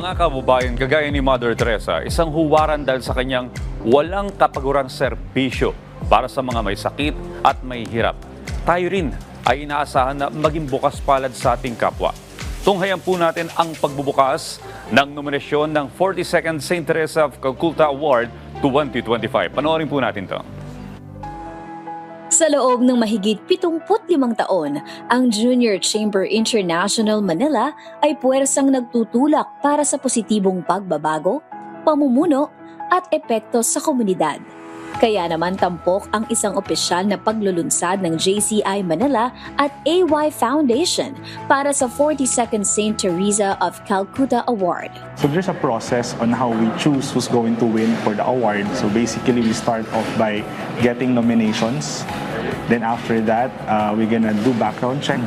Mga kababayan, kagaya ni Mother Teresa, isang huwaran dahil sa kanyang walang kapagurang serbisyo para sa mga may sakit at may hirap. Tayo rin ay inaasahan na maging bukas palad sa ating kapwa. Tunghayan po natin ang pagbubukas ng nominasyon ng 42nd St. Teresa of Calcutta Award 2025. Panoorin po natin to. Sa loob ng mahigit 75 taon, ang Junior Chamber International Manila ay puwersang nagtutulak para sa positibong pagbabago, pamumuno at epekto sa komunidad. Kaya naman tampok ang isang opisyal na paglulunsad ng JCI Manila at AY Foundation para sa 42nd St. Teresa of Calcutta Award. So there's a process on how we choose who's going to win for the award. So basically we start off by getting nominations. Then after that, we're gonna do background check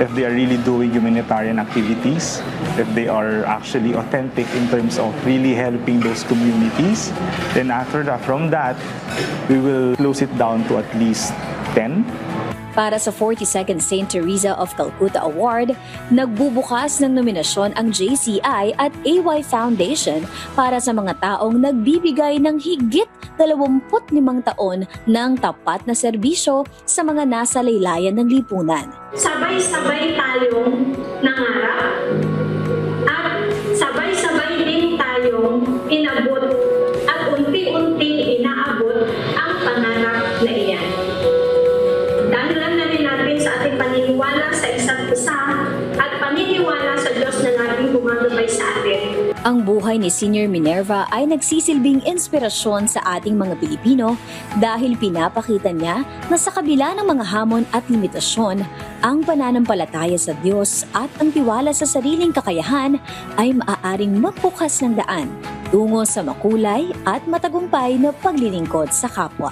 if they are really doing humanitarian activities, if they are actually authentic in terms of really helping those communities. Then after that, from that, we will close it down to at least 10. Para sa 42nd St. Teresa of Calcutta Award, nagbubukas ng nominasyon ang JCI at AY Foundation para sa mga taong nagbibigay ng higit 25 taon ng tapat na serbisyo sa mga nasa laylayan ng lipunan. Sabay-sabay tayong nangarap at sabay-sabay din tayong inabot at unti-unting inaabot ang pangarap na iyan. Dahilan na rin natin sa ating paniniwala sa isa't isa at paniniwala sa Diyos na laging gumagabay sa atin. Ang buhay ni Senior Minerva ay nagsisilbing inspirasyon sa ating mga Pilipino dahil pinapakita niya na sa kabila ng mga hamon at limitasyon, ang pananampalataya sa Diyos at ang tiwala sa sariling kakayahan ay maaaring magbukas ng daan tungo sa makulay at matagumpay na paglilingkod sa kapwa.